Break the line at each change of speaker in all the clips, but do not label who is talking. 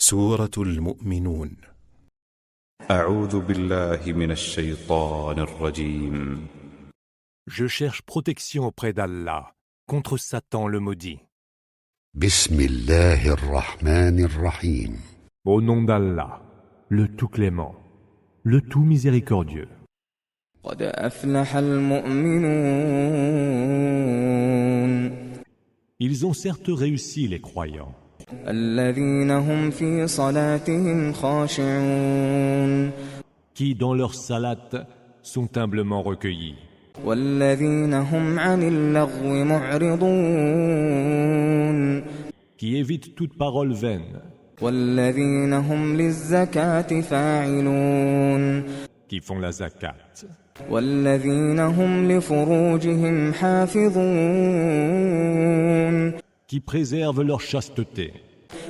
سورة المؤمنون.
أعوذ بالله من الشيطان الرجيم.
Je cherche protection auprès d'Allah contre Satan le maudit.
بسم الله الرحمن الرحيم.
Au nom d'Allah, le tout clément, le tout miséricordieux.
قد أفلح المؤمنون.
Ils ont certes réussi les croyants,
الذين هم في صلاتهم خاشعون.
qui dans leur salat sont humblement recueillis,
والذين هم عن اللغو معرضون.
qui évitent toute parole vaine,
والذين هم للزكاة فاعلون.
qui font la zakat,
والذين هم لفروجهم حافظون.
qui préservent leur chasteté,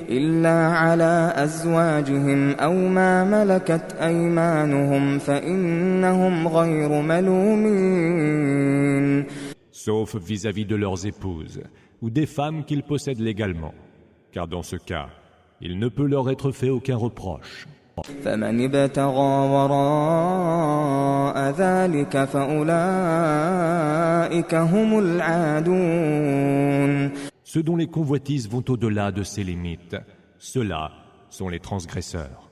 إلا على أزواجهم أو ما ملكت أيمانهم فإنهم غير ملومين.
sauf vis-à-vis de leurs épouses ou des femmes qu'ils possèdent légalement, car dans ce cas, il ne peut leur être fait aucun reproche.
فمن ابتغى وراء ذلك فأولئك هم العادون.
Ceux dont les convoitises vont au-delà de ces limites, ceux-là sont les transgresseurs.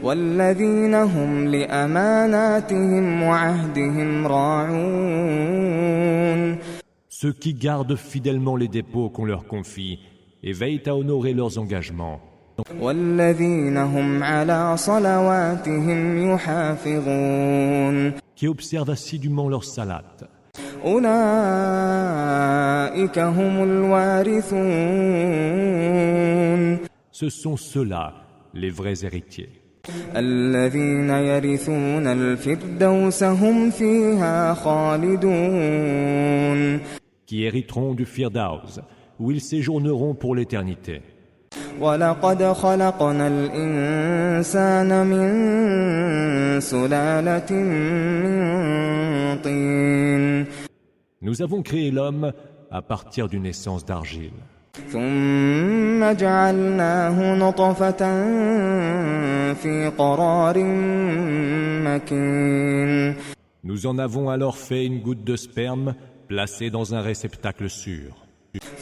والذين هم لأماناتهم وعهدهم راعون.
Ceux qui gardent fidèlement les dépôts qu'on leur confie et veillent à honorer leurs engagements.
والذين هم على صلواتهم يحافظون.
Qui observent assidûment leur salat.
أولئك هم الوارثون.
Ce sont ceux-là, les vrais héritiers,
الذين يرثون الفردوس هم فيها خالدون.
qui hériteront du Firdaus, où ils séjourneront pour l'éternité.
ولقد خلقنا الإنسان من سلالة من طين.
Nous avons créé l'homme à partir d'une essence d'argile.
ثم جعلناه نطفة في قرار مكين.
Nous en avons alors fait une goutte de sperme placée dans un réceptacle sûr.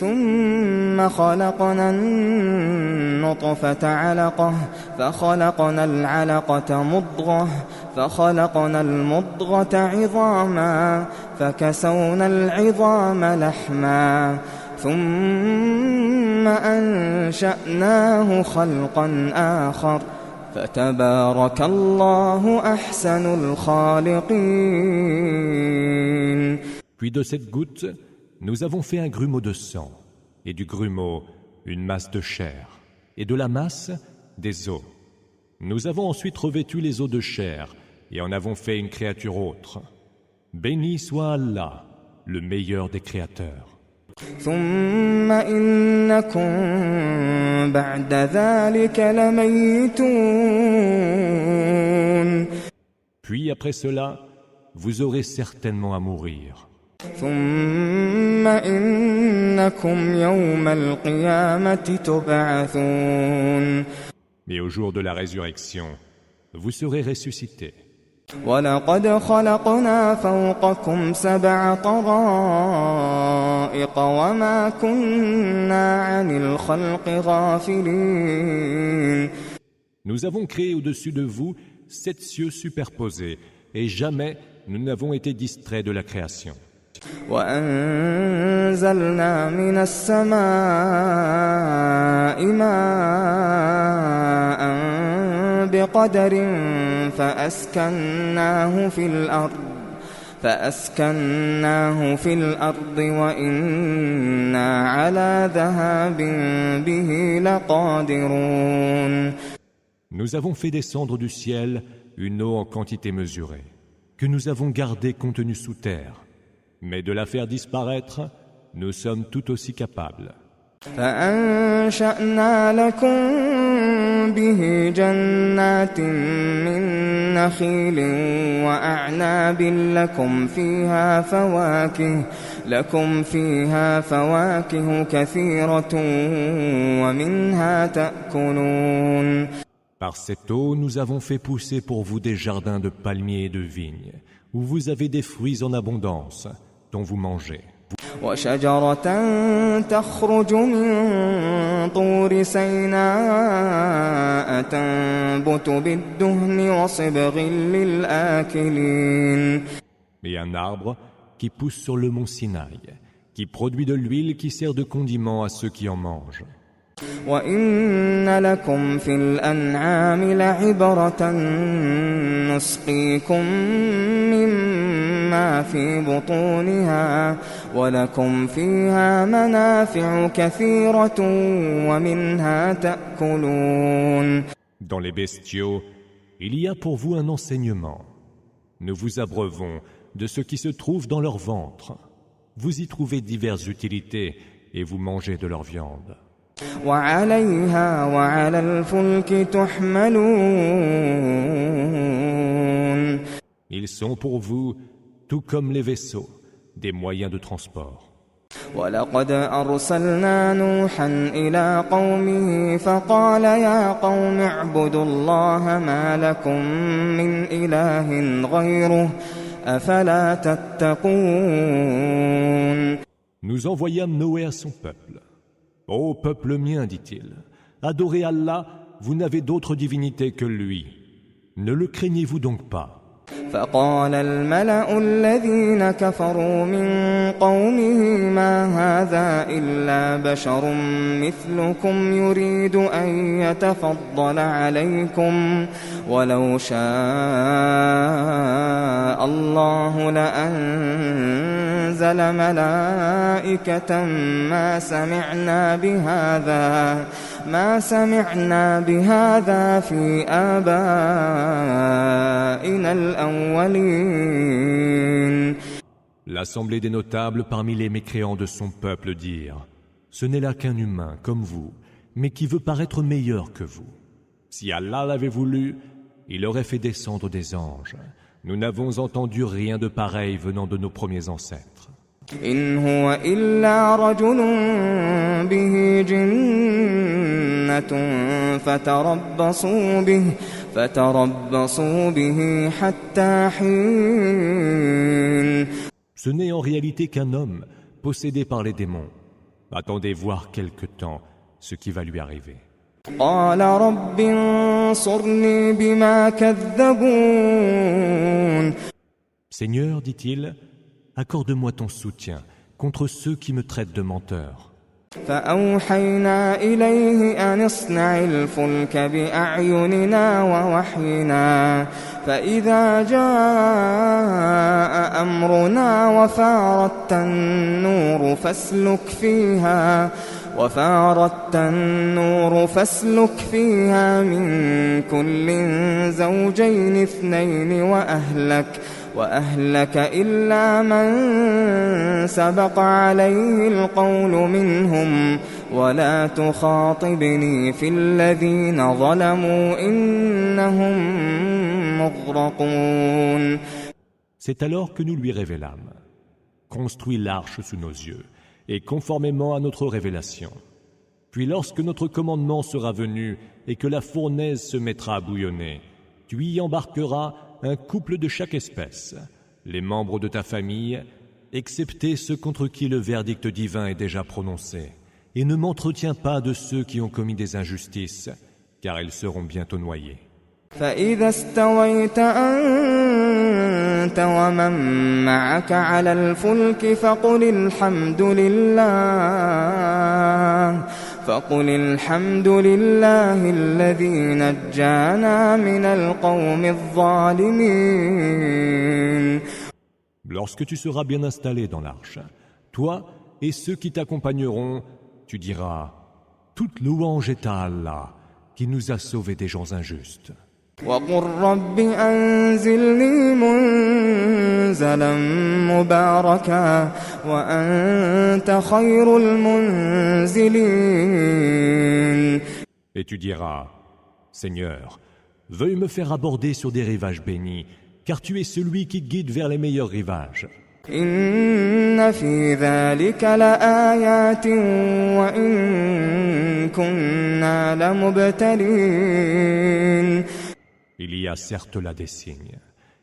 ثم خلقنا النطفة علقة فخلقنا العلقة مضغة فخلقنا المضغة عظاما فكسونا العظام لحما ثم أنشأناه خلقا آخر فتبارك الله أحسن الخالقين.
Puis de cette goutte, nous avons fait un grumeau de sang, et du grumeau, une masse de chair, et de la masse, des os. Nous avons ensuite revêtu les os de chair, et en avons fait une créature autre. Béni soit Allah, le meilleur des créateurs.
ثم إنكم بعد ذلك لميتون.
Puis après cela, vous aurez certainement à mourir.
ثم إنكم يوم القيامة تبعثون.
Mais au jour de la résurrection, vous serez ressuscités.
ولقد خلقنا فوقكم 7 طرائق وما كنا عن الخلق غافلين.
Nous avons créé au-dessus de vous 7 cieux superposés, et jamais nous n'avons été distraits de la création.
وأنزلنا من السماء ماء بقدر فأسكناه في الأرض وإنا على ذهاب به لقادرون.
Nous avons fait descendre du ciel une eau en quantité mesurée, que nous avons gardée contenue sous terre. Mais de la faire disparaître, nous sommes tout aussi capables.
فأنشأنا لكم به جنات من نخيل وأعناب لكم فيها فواكه لكم فيها فواكه كثيرة ومنها تأكلون.
Par cette eau, nous avons fait pousser pour vous des jardins de palmiers et de vignes, où vous avez des fruits en abondance, dont vous mangez.
وشجرة تخرج من طور سيناء تنبت بالدهن وصبغ للآكلين.
Et un arbre qui pousse sur le mont Sinaï, qui produit de l'huile qui sert de condiment à ceux qui en mangent.
وَإِنَّ لَكُمْ فِي الْأَنْعَامِ لَعِبْرَةً نُسْقِيكُم مِّمَّا فِي بُطُونِهَا وَلَكُمْ فِيهَا مَنَافِعُ كَثِيرَةٌ وَمِنْهَا تَأْكُلُونَ.
Dans les bestiaux, il y a pour vous un enseignement. Nous vous abreuvons de ce qui se trouve dans leur ventre. Vous y trouvez diverses utilités et vous mangez de leur viande.
وَعَلَيْهَا وَعَلَى الْفُلْكِ تُحْمَلُونَ.
Ils sont pour vous, tout comme les vaisseaux, des moyens de transport.
وَلَقَدْ أَرْسَلْنَا نُوحًا إِلَىٰ قَوْمِهِ فَقَالَ يَا قَوْمِ اعْبُدُوا اللَّهَ مَا لَكُم مِّنْ إِلَٰهٍ غَيْرُهُ أَفَلَا تَتَّقُونَ.
Nous envoyâmes Noé à son peuple. Ô peuple mien, dit-il, adorez Allah, vous n'avez d'autre divinité que lui. Ne le craignez-vous donc pas?
فقال الملأ الذين كفروا من قومه ما هذا إلا بشر مثلكم يريد أن يتفضل عليكم ولو شاء الله لأنزل ملائكة ما سمعنا بهذا في آبائنا الأولين.
L'assemblée des notables parmi les mécréants de son peuple dirent: Ce n'est là qu'un humain comme vous, mais qui veut paraître meilleur que vous. Si Allah l'avait voulu, il aurait fait descendre des anges. Nous n'avons entendu rien de pareil venant de nos premiers ancêtres.
إن هو إلا رجل به جنة فتربصوا به حتى حين.
Ce n'est en réalité qu'un homme possédé par les démons. Attendez voir quelque temps ce qui va lui arriver.
قال رب انصرني بما كذبون.
Seigneur, dit-il, accorde-moi ton soutien contre ceux qui me traitent de menteur.
فأوحينا إليه أن اصنع الفلك بأعيننا ووحينا فإذا جاء أمرنا وفارت النور فاسلك فيها من كل زوجين اثنين وأهلك إلا من سبق عليه القول منهم ولا تخاطبني في الذين ظلموا إنهم مغرقون.
C'est alors que nous lui révélâmes: Construis l'arche sous nos yeux, et conformément à notre révélation. Puis lorsque notre commandement sera venu et que la fournaise se mettra à bouillonner, tu y embarqueras un couple de chaque espèce, les membres de ta famille, excepté ceux contre qui le verdict divin est déjà prononcé, et ne m'entretiens pas de ceux qui ont commis des injustices, car ils seront bientôt noyés.
فإذا استويت أنت ومن معك على الفلك فقل الحمد لله الذي نجانا من القوم الظالمين.
Lorsque tu seras bien installé dans l'arche, toi et ceux qui t'accompagneront, tu diras: Toute louange est à Allah, qui nous a sauvés des gens injustes.
وقل رب أنزلني منزلا مباركا وأنت خير المنزلين.
Et tu diras: Seigneur, veuille me faire aborder sur des rivages bénis, car tu es celui qui guide vers les meilleurs rivages.
إن في ذلك لآيات وإن كنا لمبتلين.
Il y a certes là des signes,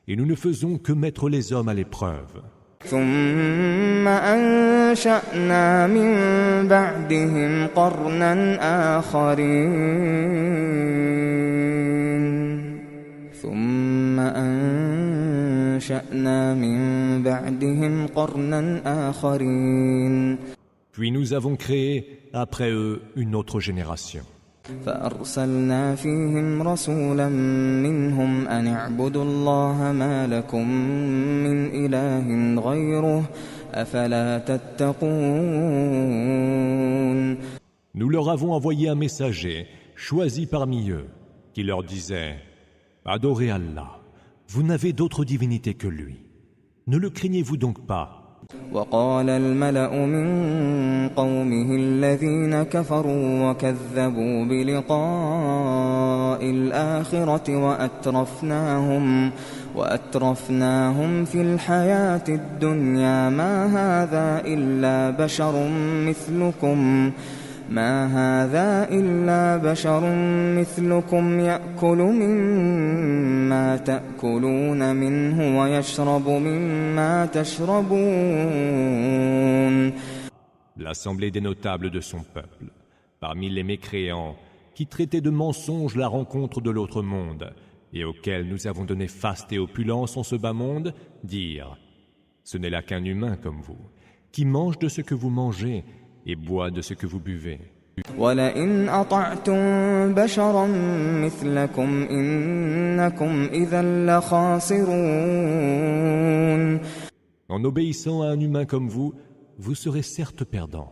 et nous ne faisons que mettre les hommes à l'épreuve.
ثم أنشأنا من بعدهم قرنا آخرين.
Puis nous avons créé après eux une autre génération.
فأرسلنا فيهم رسولا منهم أن اعبدوا الله ما لكم من إله غيره أفلا تتقون.
Nous leur avons envoyé un messager, choisi parmi eux, qui leur disait « Adorez Allah, vous n'avez d'autre divinité que lui. Ne le craignez-vous donc pas ?»
وقال الملأ من قومه الذين كفروا وكذبوا بلقاء الآخرة وأترفناهم في الحياة الدنيا ما هذا إلا بشر مثلكم يأكل مما تأكلون منه ويشرب مما تشربون.
L'assemblée des notables de son peuple, parmi les mécréants, qui traitaient de mensonges la rencontre de l'autre monde, et auxquels nous avons donné faste et opulence en ce bas monde, dirent « Ce n'est là qu'un humain comme vous, qui mange de ce que vous mangez et boit de ce que vous buvez. »
وَلَئِنْ أَطَعْتُمْ بَشَرًا مِثْلَكُمْ إِنَّكُمْ إِذًا لَخَاسِرُونَ.
En obéissant à un humain comme vous, vous serez certes perdants.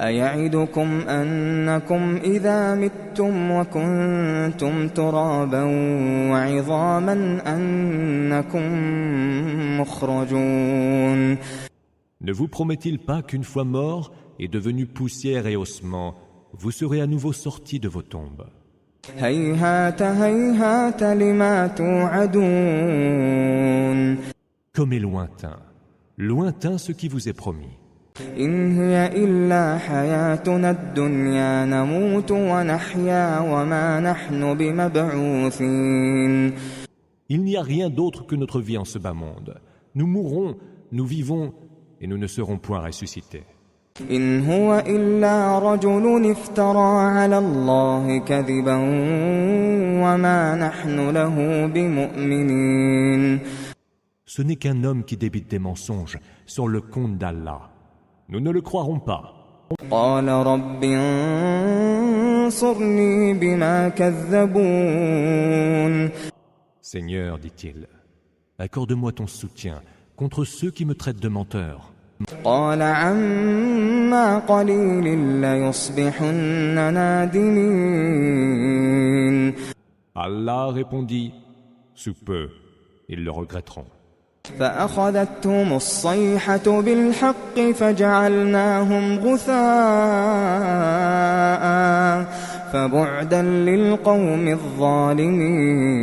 أَيَعِدُكُمْ أَنَّكُمْ إِذَا مِتُّمْ وَكُنْتُمْ تُرَابًا وَعِظَامًا أَنَّكُمْ مُخْرَجُونَ.
Ne vous promet-il pas qu'une fois mort et devenu poussière et ossements, vous serez à nouveau sortis de vos tombes?
هَيْهَاتَ هَيْهَاتَ لِمَا تُوعَدُونَ.
Comme est lointain, lointain ce qui vous est promis.
إِنْ هِيَ إِلَّا حَيَاتُنَا الدُّنْيَا نَمُوتُ وَنَحْيَا وَمَا نَحْنُ بِمَبْعُوثِينَ.
Il n'y a rien d'autre que notre vie en ce bas monde. Nous mourrons, nous vivons, et nous ne serons point ressuscités.
إِنْ هُوَ إِلَّا رَجُلٌ افْتَرَى عَلَى اللَّهِ كَذِبًا وَمَا نَحْنُ لَهُ بِمُؤْمِنِينَ.
Ce n'est qu'un homme qui débite des mensonges sur le compte d'Allah. Nous ne le croirons pas.
قَالَ رَبِّ انصُرْنِي بِمَا كَذَّبُونِ.
Seigneur, dit-il, accorde-moi ton soutien contre ceux qui me traitent de menteur.
قال عما قليل ليصبحن نادمين.
Allah répondit, sous peu, ils le regretteront.
فأخذتهم الصيحة بالحق فجعلناهم غثاء فبعدا للقوم الظالمين.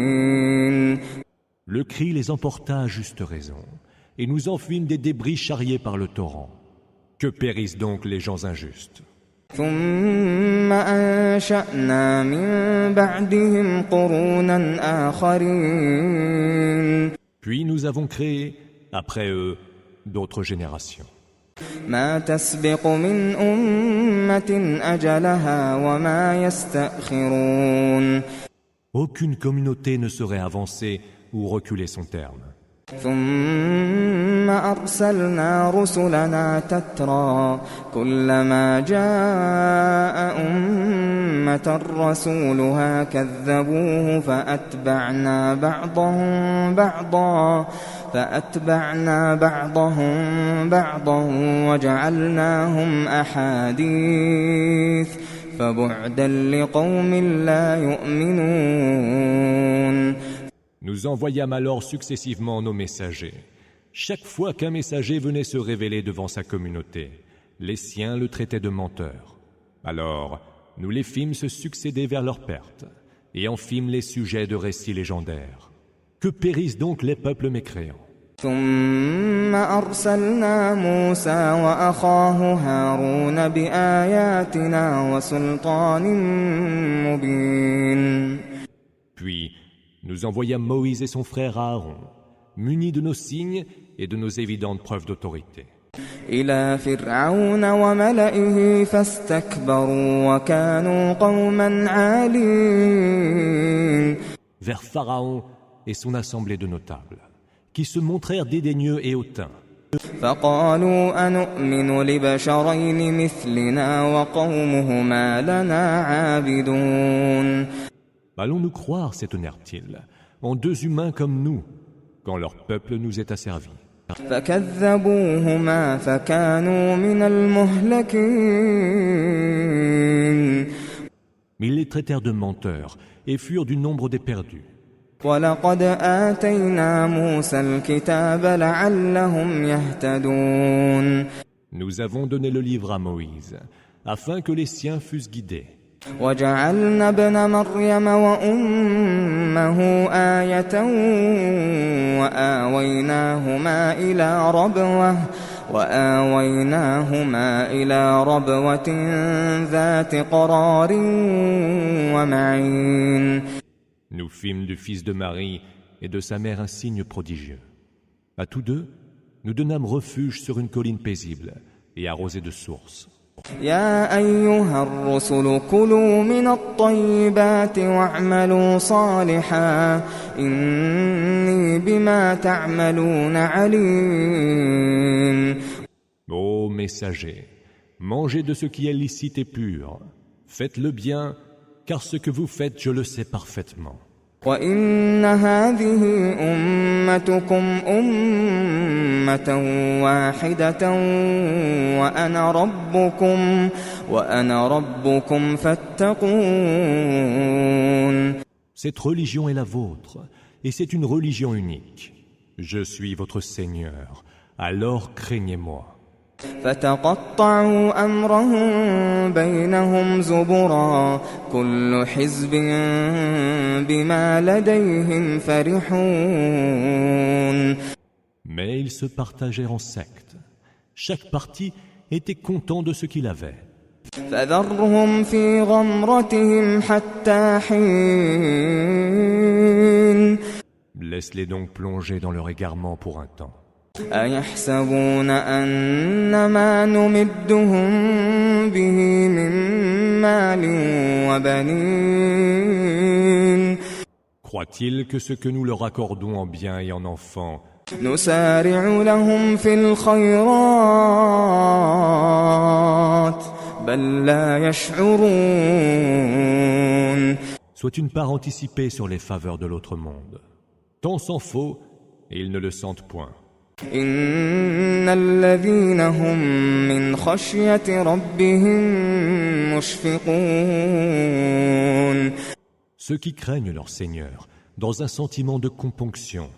Le cri les emporta à juste raison, et nous en fîmes des débris charriés par le torrent. Que périssent donc les gens injustes.
ثم أنشأنا من بعدهم قرونا آخرين.
Puis nous avons créé, après eux, d'autres générations.
ما تسبق من أمة أجلها وما يستأخرون.
Aucune communauté ne saurait avancer ou reculer son terme.
ثم أرسلنا رسلنا تترى كلما جاء أمة رسولها كذبوه فأتبعنا بعضهم بعضا وجعلناهم أحاديث فبعدا لقوم لا يؤمنون.
Nous envoyâmes alors successivement nos messagers. Chaque fois qu'un messager venait se révéler devant sa communauté, les siens le traitaient de menteur. Alors, nous les fîmes se succéder vers leur perte, et en fîmes les sujets de récits légendaires. Que périssent donc les peuples mécréants.
ثم أرسلنا موسى وأخاه هارون بآياتنا وسلطان مبين.
Puis, nous envoyâmes Moïse et son frère Aaron, munis de nos signes et de nos évidentes preuves d'autorité.
إلى فرعون وملئه فاستكبروا وكانوا قوما عالين.
Vers Pharaon et son assemblée de notables, qui se montrèrent dédaigneux et hautains.
فقالوا أنؤمن لبشرين مثلنا وقومهما لنا عابدون.
Allons-nous croire, s'étonnèrent-ils, en deux humains comme nous, quand leur peuple nous est asservi.
فكذبوهما فكانوا من المهلكين.
Mais ils les traitèrent de menteurs et furent du nombre des perdus.
ولقد آتينا موسى الكتاب لعلهم يهتدون.
Nous avons donné le livre à Moïse, afin que les siens fussent guidés.
وجعلنا ابن مريم وأمه آية وآويناهما إلى ربوة ذات قرار ومعين.
Nous fîmes du fils de Marie et de sa mère un signe prodigieux. À tous deux, nous donnâmes refuge sur une colline paisible et arrosée de sources.
يا أيها الرسل كلوا من الطيبات واعملوا صالحا إني بما تعملون عليم.
Ô messagers, mangez de ce qui est licite et pur. Faites le bien, car ce que vous faites, je le sais parfaitement.
وإن هذه أمتكم أمة واحدة وأنا ربكم فاتقون.
Cette religion est la vôtre, et c'est une religion unique. Je suis votre Seigneur, alors craignez-moi.
فتقطعوا أمرهم بينهم زبرا كل حزب بما لديهم فرحون.
Mais ils se partagèrent en sectes. Chaque parti était content de ce qu'il avait.
فذرهم في غمرتهم حتى حين.
Laisse-les donc plonger dans leur égarement pour un temps.
أيحسبون أنما نمدهم به من مال وبنين.
Croient-ils que ce que nous leur accordons en biens et en enfants,
نسارع لهم في الخيرات بل لا يشعرون.
soit une part anticipée sur les faveurs de l'autre monde? Tant s'en faut, et ils ne le sentent point.
إن الذين هم من خشية ربهم مشفقون.
Ceux qui craignent leur Seigneur, dans un sentiment de componction.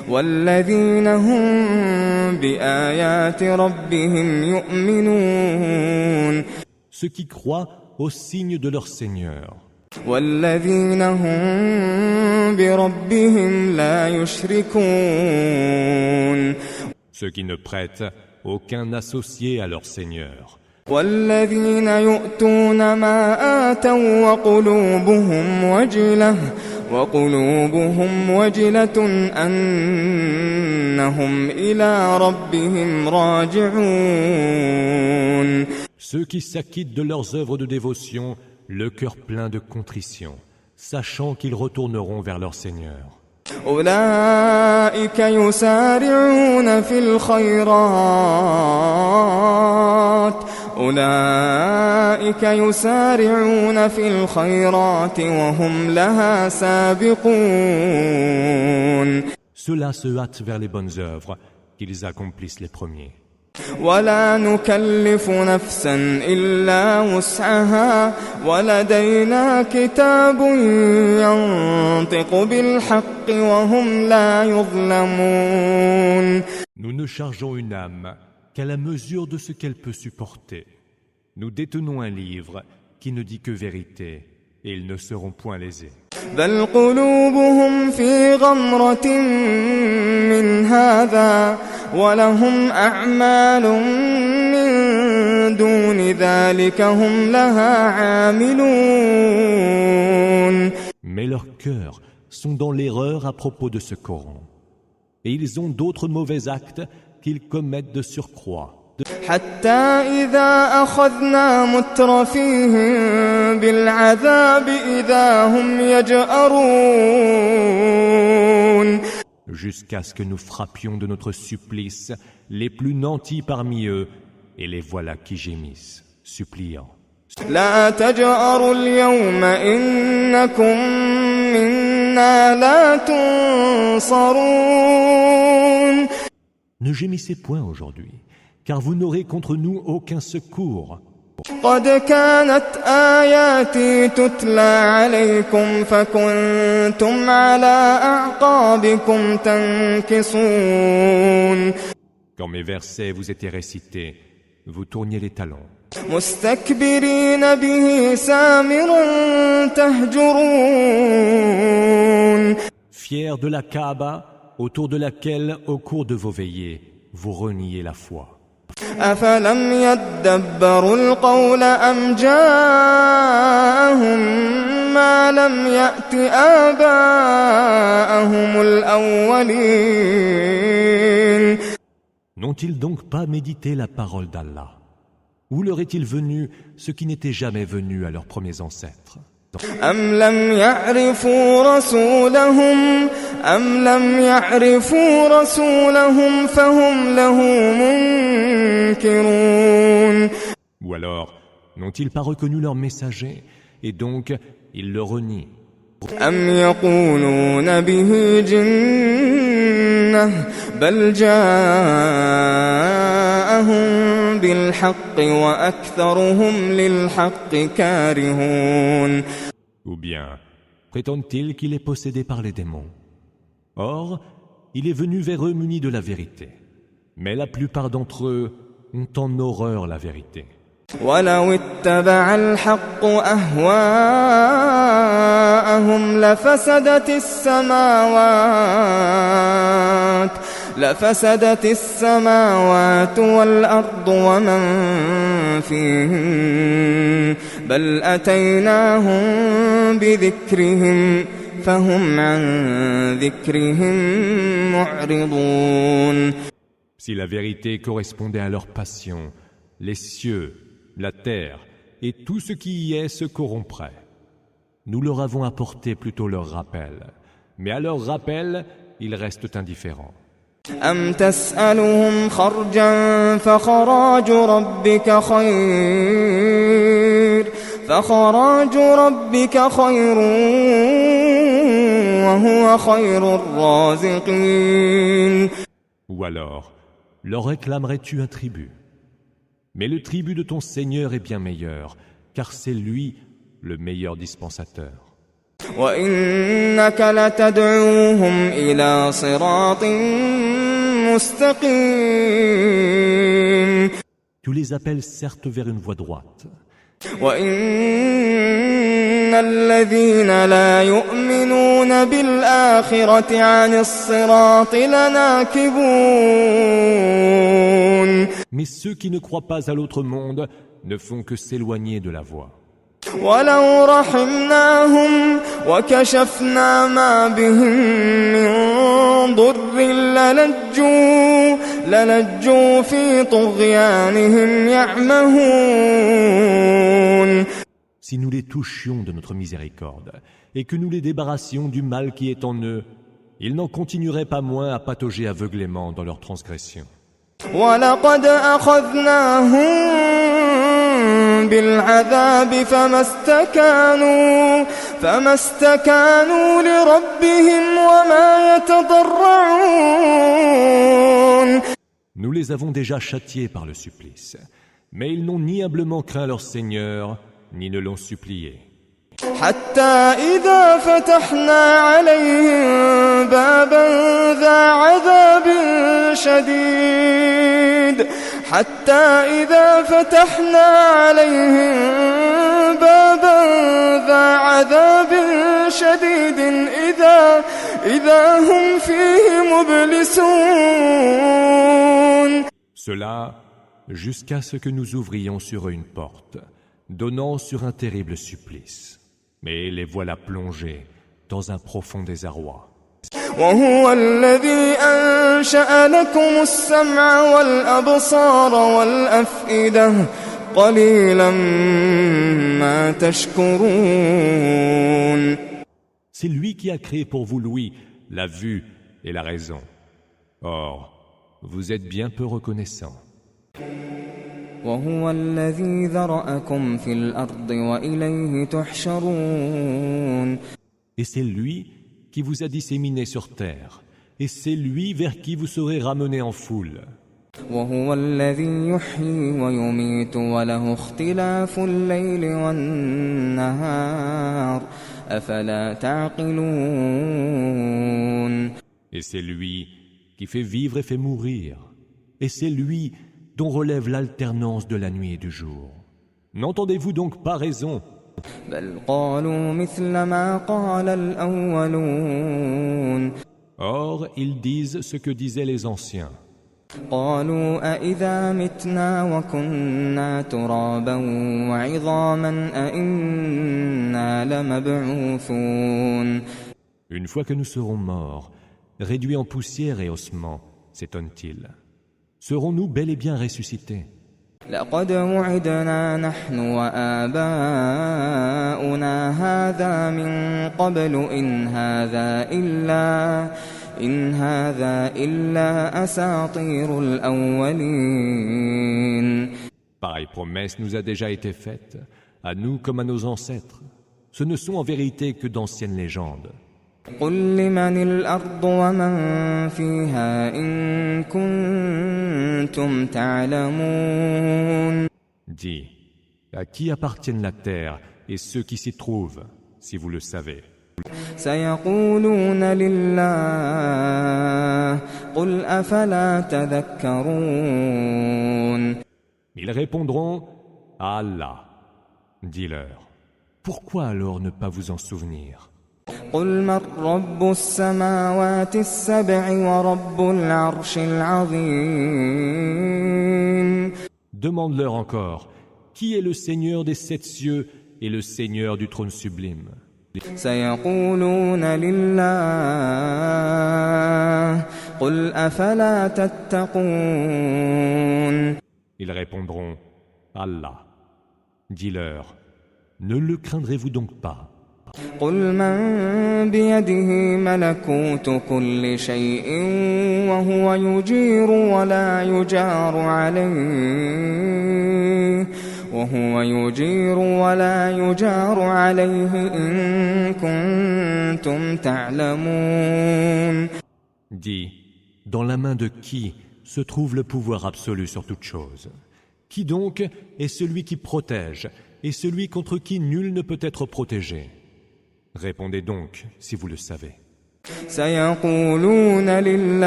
والذين هم بآيات ربهم يؤمنون.
Ceux qui croient aux signes de leur Seigneur.
والذين هم بربهم لا يشركون.
Ceux qui ne prêtent aucun associé à leur Seigneur.
والذين يؤتون ما آتوا وقلوبهم وجلة أنهم إلى ربهم راجعون.
Ceux qui s'acquittent de leurs œuvres de dévotion, le cœur plein de contrition, sachant qu'ils retourneront vers leur Seigneur.
أولئك يسارعون في الخيرات وهم لها سابقون.
Ceux-là se hâtent vers les bonnes œuvres, qu'ils accomplissent les premiers.
ولا نكلف نفسا إلا وسعها ولدينا كتاب ينطق بالحق وهم لا يظلمون.
Nous ne chargeons une âme qu'à la mesure de ce qu'elle peut supporter. Nous détenons un livre qui ne dit que vérité, et ils ne seront point lésés.
بل قلوبهم في غمرة من هذا ولهم أعمال من دون ذلك هم لها عاملون.
Mais leurs cœurs sont dans l'erreur à propos de ce Coran. Et ils ont d'autres mauvais actes qu'ils commettent de surcroît.
حتى إذا أخذنا مترفيهم بالعذاب إذا هم يجأرون.
Jusqu'à ce que nous frappions de notre supplice les plus nantis parmi eux, et les voilà qui gémissent, suppliant.
لا تجأروا اليوم إنكم منا لا تنصرون.
Ne gémissez point aujourd'hui, car vous n'aurez contre nous aucun secours.
قد كانت آياتي تتلى عليكم فكنتم على أعقابكم تنكصون.
Quand mes versets vous étaient récités, vous tourniez les talons.
مستكبرين به سامرا تهجرون.
Fiers de la Kaaba, autour de laquelle, au cours de vos veillées, vous reniez la foi.
أفلم يدبروا القول أم جاءهم ما لم يأت آباءهم الأولين.
N'ont-ils donc pas médité la parole d'Allah? Où leur est-il venu ce qui n'était jamais venu à leurs premiers ancêtres?
أم لم يعرفوا رسولهم فهم له منكرون.
Ou alors, n'ont-ils pas reconnu leur messager et donc ils le renient?
أم يقولون به جنة بل جاءهم بالحق وأكثرهم للحق كارهون.
Ou bien, prétendent-ils qu'il est possédé par les démons? Or, il est venu vers eux muni de la vérité. Mais la plupart d'entre eux ont en horreur la vérité.
ولو اتبع الحق أهواءهم لفسدت السماوات والأرض ومن فيهن بل أتيناهم بذكرهم فهم عن ذكرهم معرضون.
Si la vérité correspondait à leur passion, les cieux, la terre et tout ce qui y est se corrompraient. Nous leur avons apporté plutôt leur rappel, mais à leur rappel, ils restent indifférents.
أم تسألهم خرجا فخراج ربك خير وهو خير الرازقين.
Ou alors, leur réclamerais-tu un tribut? Mais le tribut de ton Seigneur est bien meilleur, car c'est lui le meilleur dispensateur.
وإنك لتدعوهم إلى صراط مستقيم.
Tu les appelles certes vers une voie droite.
وإن الذين لا يؤمنون بالآخرة عن الصراط لناكبون.
Mais ceux qui ne croient pas à l'autre monde ne font que s'éloigner de la voie.
ولو رحمناهم وكشفنا ما بهم من ضر للجوا في طغيانهم يعمهون.
Si nous les touchions de notre miséricorde et que nous les débarrassions du mal qui est en eux, ils n'en continueraient pas moins à patauger aveuglément dans leur transgression.
وَلَقَدْ أَخَذْنَاهُمْ بِالْعَذَابِ فَمَا اسْتَكَانُوا لِرَبِّهِمْ وَمَا يَتَضَرَّعُونَ.
Nous les avons déjà châtiés par le supplice, mais ils n'ont ni humblement craint leur Seigneur, ni ne l'ont supplié.
حتى إذا فتحنا عليهم بابا ذا عذاب شديد شديد إذا هم فيه مبلسون.
Cela jusqu'à ce que nous ouvrions sur eux une porte, donnant sur un terrible supplice. Mais les voilà plongés dans un profond désarroi.
وهو الذي أنشأ لكم السمع والأبصار والأفئدة قليلا ما تشكرون.
C'est lui qui a créé pour vous l'ouïe, la vue et la raison. Or, vous êtes bien peu reconnaissants.
وهو الذي ذرأكم في الأرض وإليه تحشرون.
Et c'est lui qui vous a disséminé sur terre, et c'est lui vers qui vous serez ramenés en foule.
وهو الذي يحيي ويميت وله اختلاف الليل والنهار أفلا تعقلون.
Et c'est lui qui fait vivre et fait mourir, et c'est lui dont relève l'alternance de la nuit et du jour. N'entendez-vous donc pas raison?
بل قالوا مثل ما قال الأولون.
Or, ils disent ce que disaient les anciens.
قالوا أإذا متنا وكنا ترابا وعظاما أإنا لمبعوثون.
Une fois que nous serons morts, réduits en poussière et ossements, s'étonne-t-il, serons-nous bel et bien ressuscités?
لقد وعدنا نحن وآباؤنا هذا من قبل إن هذا إلا أساطير الأولين.
Pareille promesse nous a déjà été faite, à nous comme à nos ancêtres. Ce ne sont en vérité que d'anciennes légendes.
قل لمن الأرض ومن فيها إن كنتم تعلمون.
Dis, à qui appartiennent la terre et ceux qui s'y trouvent, si vous le savez?
سيقولون لله قل أفلا تذكرون.
Ils répondront à Allah. Dis-leur, pourquoi alors ne pas vous en souvenir?
قل من رب السماوات السبع ورب العرش العظيم.
Demande-leur encore, qui est le Seigneur des 7 cieux et le Seigneur du trône sublime?
سيقولون لله قل أفلا تتقون.
Ils répondront, Allah. Dis-leur, ne le craindrez-vous donc pas?
قل من بيده ملكوت كل شيء وهو يجير ولا يجار عليه إن كنتم تعلمون.
Dis, dans la main de qui se trouve le pouvoir absolu sur toute chose? Qui donc est celui qui protège et celui contre qui nul ne peut être protégé? Répondez donc, si vous le savez.
سيقولون لله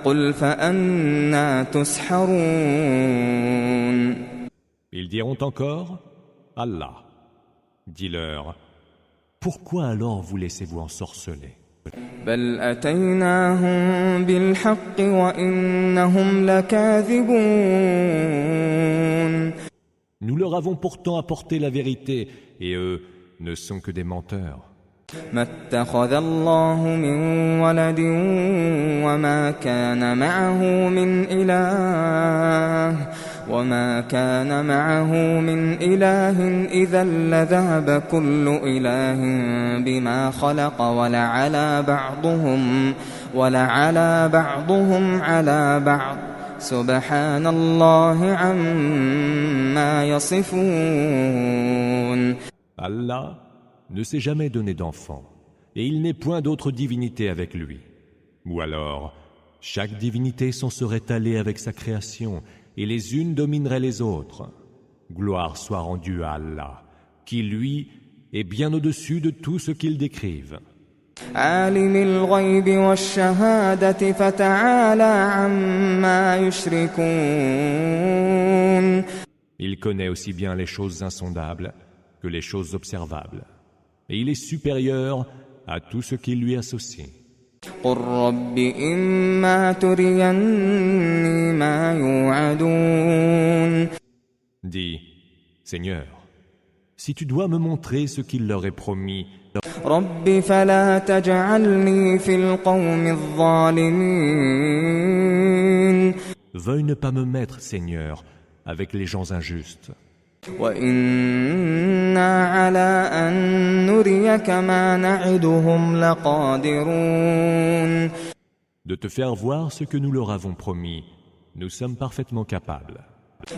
قل فأنى تسحرون.
Ils diront encore, Allah. Dis-leur, pourquoi alors vous laissez-vous ensorceler?
بل أتيناهم بالحق وإنهم لكاذبون.
Nous leur avons pourtant apporté la vérité, et eux ne sont que des menteurs.
ما اتخذ الله من ولد وما كان معه من إله إذا لذهب كل إله بما خلق ولعلى بعضهم على بعض سبحان الله عما يصفون.
Allah ne s'est jamais donné d'enfant, et il n'est point d'autre divinité avec lui. Ou alors, chaque divinité s'en serait allée avec sa création, et les unes domineraient les autres. Gloire soit rendue à Allah, qui lui est bien au-dessus de tout ce qu'ils décrivent.
عالم الغيب والشهادة فتعالى عما يشركون.
Il connaît aussi bien les choses insondables que les choses observables. et il est supérieur à tout ce qui lui associe.
قل رب إما تريني ما يوعدون.
Dis, Seigneur, si tu dois me montrer ce qu'il leur est promis,
رب فلا تجعلني في القوم الظالمين.
veuille ne pas me mettre, Seigneur, avec les gens injustes.
وإنا على أن نريك ما نعدهم لقادرون.
De te faire voir ce que nous leur avons promis, nous sommes parfaitement capables.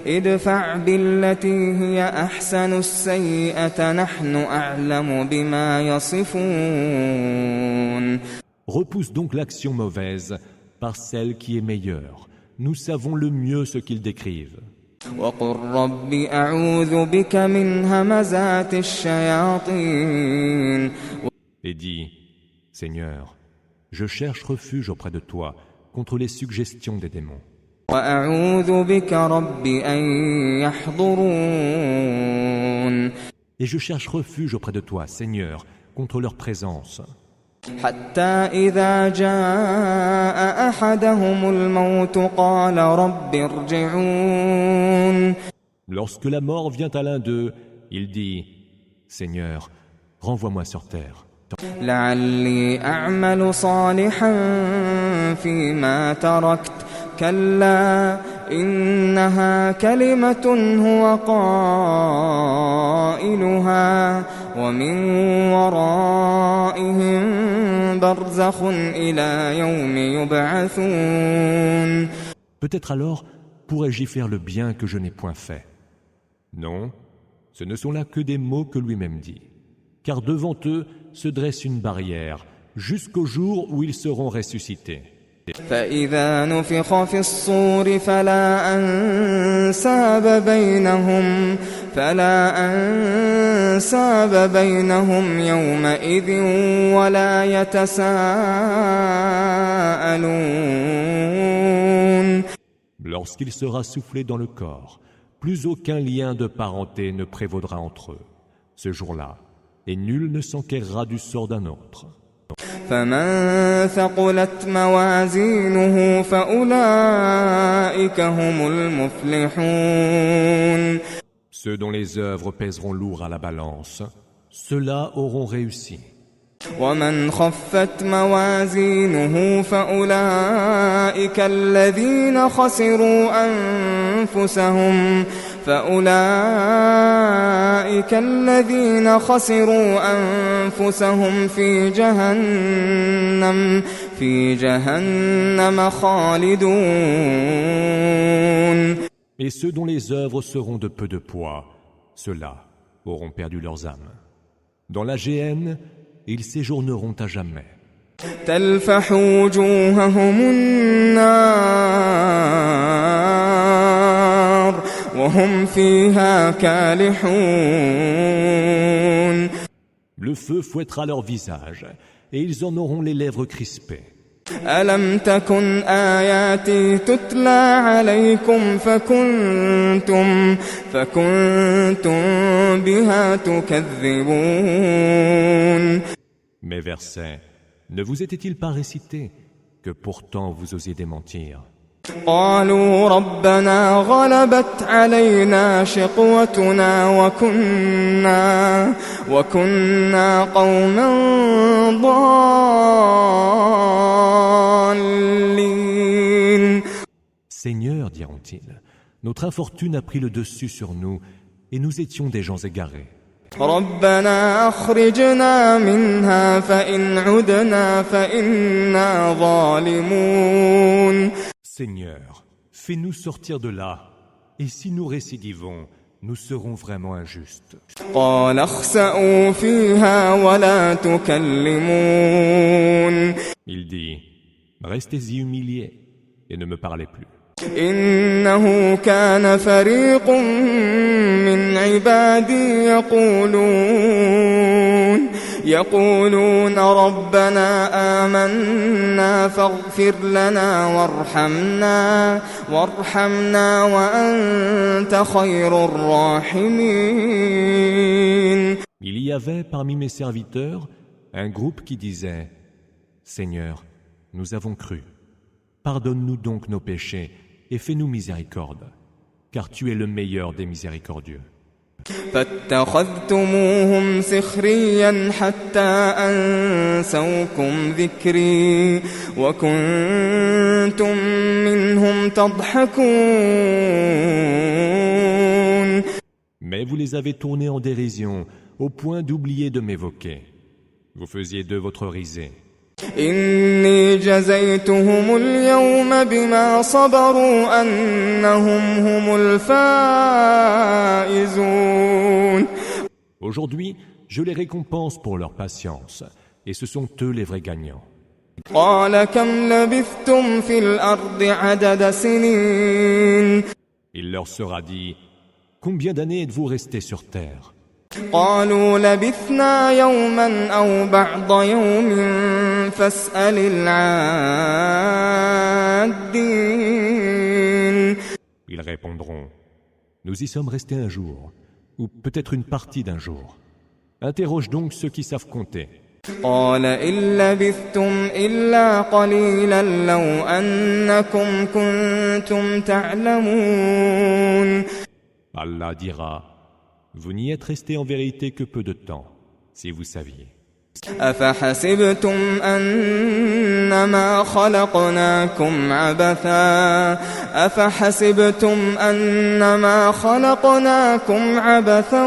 ادفع بالتي هي أحسن السيئة نحن أعلم بما يصفون.
Repousse donc l'action mauvaise par celle qui est meilleure. Nous savons le mieux ce qu'ils décrivent.
وقل رب أعوذ بك من همزات الشياطين.
Et dis, Seigneur, je cherche refuge auprès de toi contre les suggestions des démons.
وأعوذ بك رب أن يحضرون.
Et je cherche refuge auprès de toi, Seigneur, contre leur présence.
حتى إذا جاء أحدهم الموت قال رب ارجعون.
Lorsque la mort vient à l'un d'eux, il dit, Seigneur, renvoie-moi sur terre.
لعلي أعمل صالحا فيما تركت كلا إنها كلمة هو قائلها ومن ورائهم برزخ إلى يوم يبعثون.
Peut-être alors pourrais-je y faire le bien que je n'ai point fait. Non, ce ne sont là que des mots que lui-même dit. Car devant eux se dresse une barrière jusqu'au jour où ils seront ressuscités.
فإذا نفخ في الصور فلا أنساب بينهم يومئذ ولا يتساءلون.
Lorsqu'il sera soufflé dans le corps, plus aucun lien de parenté ne prévaudra entre eux, ce jour-là, et nul ne s'enquérera du sort d'un autre.
فمن ثقلت موازينه فأولئك هم المفلحون.
Ceux dont les œuvres pèseront lourd à la balance, ceux-là auront réussi.
ومن خفت موازينه فأولئك الذين خسروا أنفسهم في جهنم خالدون.
Et ceux dont les œuvres seront de peu de poids, ceux-là auront perdu leurs âmes. Dans la géhenne, ils séjourneront à jamais.
تلفح وجوههم النار وهم فيها كالحون.
Le feu fouettera leur visage, et ils en auront les lèvres crispées.
ألم تكن آياتي تتلى عليكم فكنتم بها تكذبون.
Mes versets ne vous étaient-ils pas récités que pourtant vous osiez démentir?
قالوا ربنا غلبت علينا شقوتنا وكنا قوما ضالين.
Seigneur, diront-ils, notre infortune a pris le dessus sur nous et nous étions des gens égarés.
ربنا أخرجنا منها فإن عدنا فإنا ظالمون.
Seigneur, fais-nous sortir de là, et si nous récidivons, nous serons vraiment injustes.
قال اخسئوا فيها ولا تكلمون.
Il dit, restez-y humiliés et ne me parlez plus.
إنه كان فريق من عبادي يقولون ربنا آمنا فاغفر لنا وارحمنا وأنت خير الراحمين.
Il y avait parmi mes serviteurs un groupe qui disait « Seigneur, nous avons cru. Pardonne-nous donc nos péchés et fais-nous miséricorde, car tu es le meilleur des miséricordieux. »
فاتخذتموهم سخريا حتى أنسوكم ذكري وكنتم منهم تضحكون.
Mais vous les avez tournés en dérision, au point d'oublier de m'évoquer. Vous faisiez d'eux votre risée.
إني جزيتهم اليوم بما صبروا أنهم هم الفائزون.
Aujourd'hui, je les récompense pour leur patience, et ce sont eux les vrais gagnants.
قال كم لبثتم في الأرض عدد سنين.
Il leur sera dit, combien d'années êtes-vous restés sur terre?
قالوا لبثنا يوما أو بعض يوم فاسأل العادين.
Ils répondront, nous y sommes restés un jour, ou peut-être une partie d'un jour. Interroge donc ceux qui savent compter.
قال إن لبثتم إلا قليلا لو أنكم كنتم تعلمون.
Allah dira, vous n'y êtes restés en vérité que peu de temps, si vous saviez.
أفحسبتم أنما خلقناكم عبثا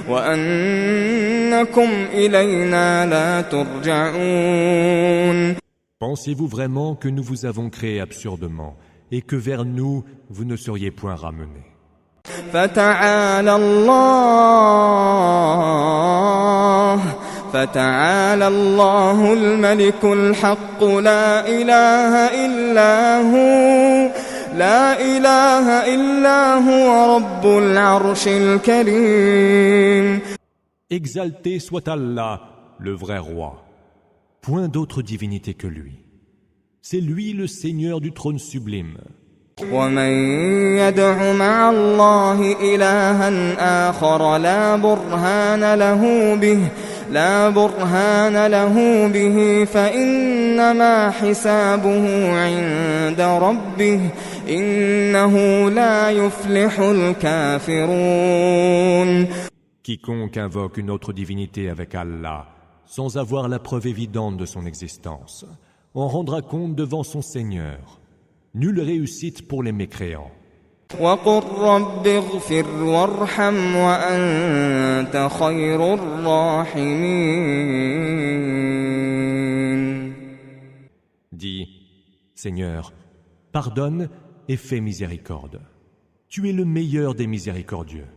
وأنكم إلينا لا ترجعون.
Pensez-vous vraiment que nous vous avons créé absurdement et que vers nous vous ne seriez point ramenés?
فتعالى الله الملك الحق لا إله إلا هو رب العرش الكريم.
Exalté soit Allah, le vrai roi. Point d'autre divinité que lui. C'est lui le Seigneur du trône sublime.
ومن يدع مع الله إلها آخر لا برهان له به فإنما حسابه عند ربه إنه لا يفلح الكافرون.
Quiconque invoque une autre divinité avec Allah, sans avoir la preuve évidente de son existence, en rendra compte devant son Seigneur. Nulle réussite pour les mécréants.
وقل رب اغفر وارحم وأنت خير الراحمين.
Dis, Seigneur, pardonne et fais miséricorde. Tu es le meilleur des miséricordieux.